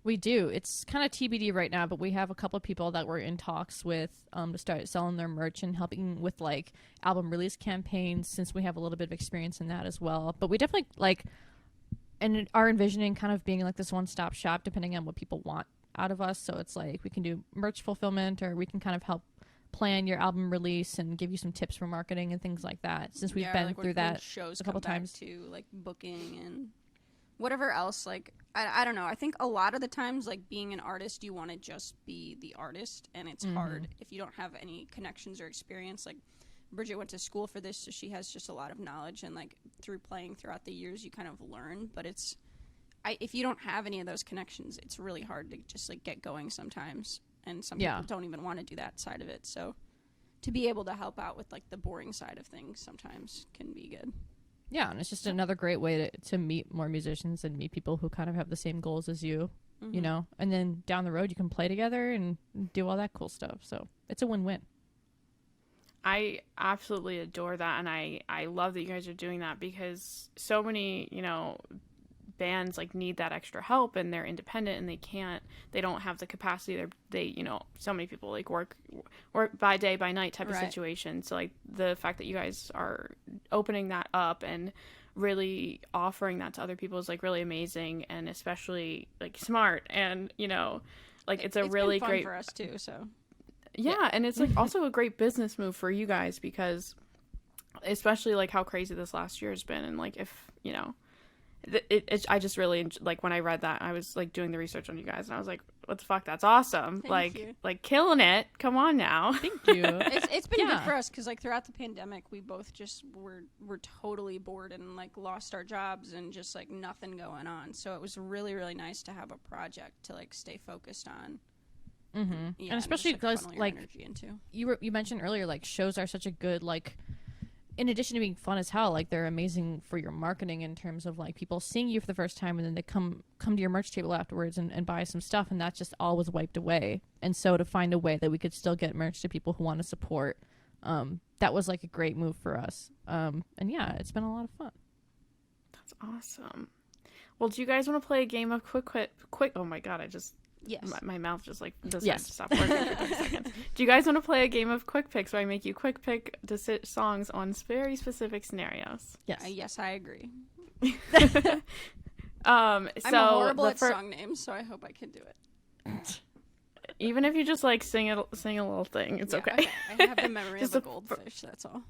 We do. It's kind of TBD right now, but we have a couple of people that we're in talks with to start selling their merch and helping with like album release campaigns, since we have a little bit of experience in that as well. But we definitely like and are envisioning kind of being like this one-stop shop depending on what people want out of us. So it's like we can do merch fulfillment, or we can kind of help plan your album release and give you some tips for marketing and things like that, since we've been like through that shows a couple come back times to like booking and whatever else. Like I don't know, I think a lot of the times, like, being an artist, you want to just be the artist, and it's hard if you don't have any connections or experience. Like, Bridget went to school for this, so she has just a lot of knowledge, and like through playing throughout the years you kind of learn, but if you don't have any of those connections, it's really hard to just like get going sometimes, and some people don't even want to do that side of it. So to be able to help out with like the boring side of things sometimes can be good. Yeah, and it's just another great way to meet more musicians and meet people who kind of have the same goals as you, you know, and then down the road you can play together and do all that cool stuff. So it's a win-win. I absolutely adore that, and I love that you guys are doing that, because so many, you know, bands like need that extra help, and they're independent and they don't have the capacity. They you know, so many people like work by day by night type of situation. So like the fact that you guys are opening that up and really offering that to other people is like really amazing, and especially like smart, and you know, like it's really been fun great for us too. So yeah, and it's like also a great business move for you guys, because especially like how crazy this last year has been, and like if you know. I just really like when I read that, I was like doing the research on you guys, and I was like, what the fuck, that's awesome. Thank you. Like killing it, come on now. Thank you. It's been good for us, because like throughout the pandemic we both just were totally bored and like lost our jobs and just like nothing going on, so it was really, really nice to have a project to like stay focused on. And especially because like you mentioned earlier, like shows are such a good, like, in addition to being fun as hell, like they're amazing for your marketing in terms of like people seeing you for the first time, and then they come to your merch table afterwards and buy some stuff, and that just all was wiped away. And so to find a way that we could still get merch to people who want to support, that was like a great move for us. And yeah, it's been a lot of fun. That's awesome. Well, do you guys want to play a game of quick? Oh my god, Yes. My mouth just like doesn't stop working for 30 seconds. Do you guys want to play a game of quick picks where I make you quick pick songs on very specific scenarios? Yes. Yes, I agree. I'm a horrible at song names, so I hope I can do it. Even if you just like sing a little thing, it's okay. I have the memory of a goldfish. That's all.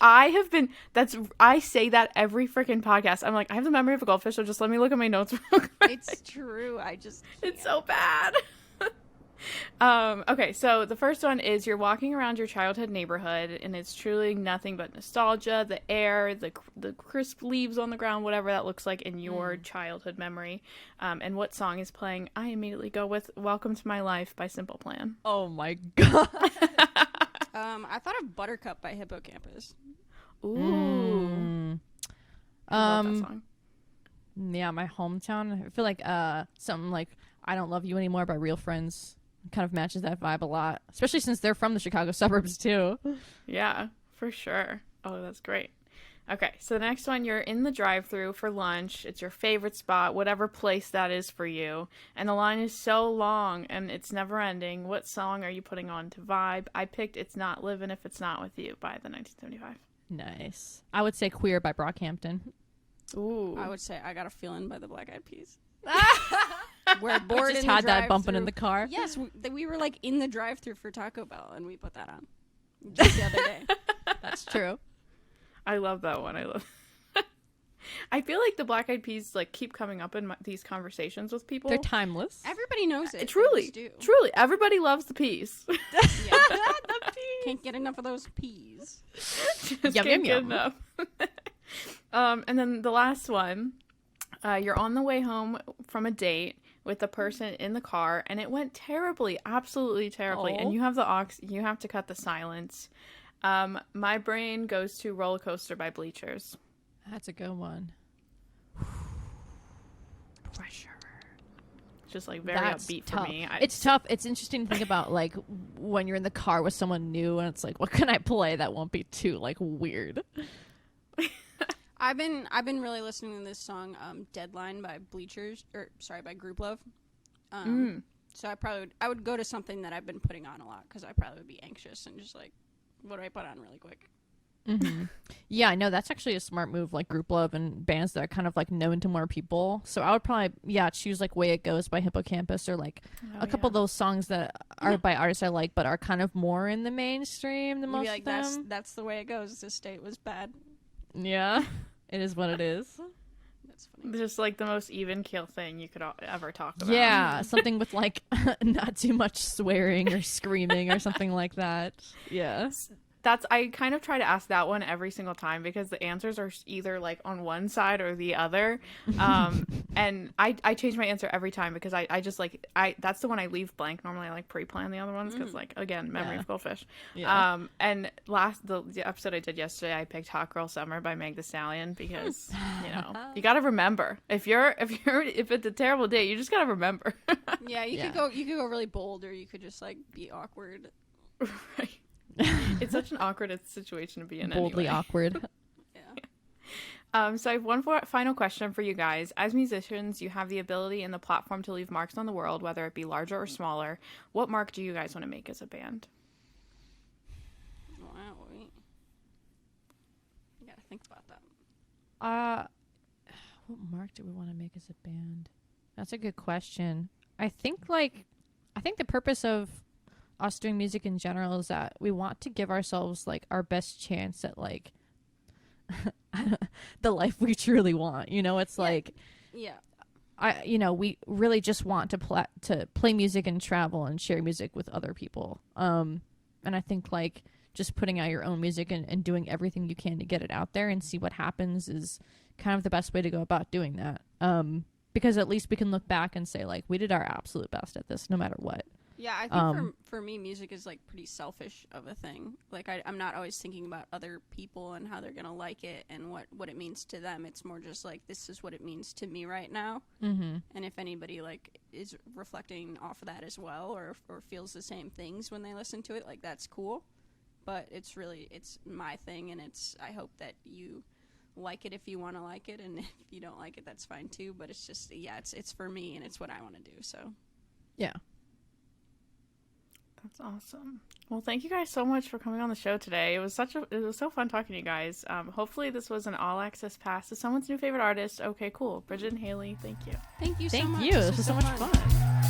I say that every freaking podcast. I'm like, I have the memory of a goldfish, so just let me look at my notes real quick. It's true. I just can't. It's so bad. Okay, so the first one is you're walking around your childhood neighborhood, and it's truly nothing but nostalgia, the air, the crisp leaves on the ground, whatever that looks like in your childhood memory. And what song is playing? I immediately go with Welcome to My Life by Simple Plan. Oh my god. I thought of Buttercup by Hippocampus. Ooh. I love that song. Yeah, my hometown. I feel like something like I Don't Love You Anymore by Real Friends kind of matches that vibe a lot, especially since they're from the Chicago suburbs too. Yeah, for sure. Oh, that's great. Okay, so the next one, you're in the drive-thru for lunch. It's your favorite spot, whatever place that is for you. And the line is so long and it's never ending. What song are you putting on to vibe? I picked It's Not Livin' If It's Not With You by the 1975. Nice. I would say Queer by Brockhampton. Ooh. I would say I Got a Feeling by the Black Eyed Peas. We're bored. Just in the had that bumping in drive-thru. the car. Yes, we were like in the drive-thru for Taco Bell, and we put that on just the other day. That's true. I love that one. I love. I feel like the Black Eyed Peas like keep coming up in these conversations with people. They're timeless. Everybody knows it. They Truly, just do. truly, everybody loves the peas. Yeah. Can't get enough of those peas. Just Yum, can't yum, get yum. enough. And then the last one, you're on the way home from a date with the person in the car, and it went terribly, absolutely terribly. Oh. And you have the aux, you have to cut the silence. My brain goes to Roller Coaster by Bleachers. That's a good one. Pressure. Just like very That's upbeat tough. for me. It's tough. It's interesting to think about, like, when you're in the car with someone new, and it's like, what can I play that won't be too like weird? I've been really listening to this song, "Deadline" by by Group Love. So I would go to something that I've been putting on a lot because I probably would be anxious and just like, what do I put on really quick? Mm-hmm. Yeah, I know that's actually a smart move, like Group Love and bands that are kind of like known to more people. So I would probably choose like "Way It Goes" by Hippocampus, or like a couple of those songs that are by artists I like but are kind of more in the mainstream than most You'd be of like, them. that's the way it goes. This date was bad. Yeah, it is what it is. That's funny. Just like the most even keel thing you could ever talk about. Yeah, something with like not too much swearing or screaming or something like that. Yeah. I kind of try to ask that one every single time because the answers are either like on one side or the other. And I change my answer every time because I just like, that's the one I leave blank. Normally I like pre-plan the other ones because like, again, memory of goldfish. Yeah. And the episode I did yesterday, I picked "Hot Girl Summer" by Meg Thee Stallion because, you got to remember if it's a terrible date, you just got to remember. Yeah, you could go really bold, or you could just like be awkward. Right. It's such an awkward situation to be in. Boldly anyway. awkward. Yeah. So I have one final question for you guys. As musicians, you have the ability and the platform to leave marks on the world, whether it be larger or smaller. What mark do you guys want to make as a band? Wow, you gotta think about that. What mark do we want to make as a band? That's a good question. I think the purpose of us doing music in general is that we want to give ourselves like our best chance at like the life we truly want. It's like, we really just want to play music and travel and share music with other people. And I think like just putting out your own music and doing everything you can to get it out there and see what happens is kind of the best way to go about doing that. Because at least we can look back and say like, we did our absolute best at this no matter what. Yeah, I think for me, music is like pretty selfish of a thing. Like I'm not always thinking about other people and how they're gonna like it and what it means to them. It's more just like, this is what it means to me right now. Mm-hmm. And if anybody like is reflecting off of that as well, or feels the same things when they listen to it, like that's cool. But it's my thing, and I hope that you like it if you want to like it, and if you don't like it, that's fine too. But it's just it's for me, and it's what I want to do. So Yeah. That's awesome. Well, thank you guys so much for coming on the show today. It was so fun talking to you guys. Hopefully this was an all access pass to someone's new favorite artist. Okay, cool. Bridget and Haley, thank you. thank you so much. Thank you. This was so much fun.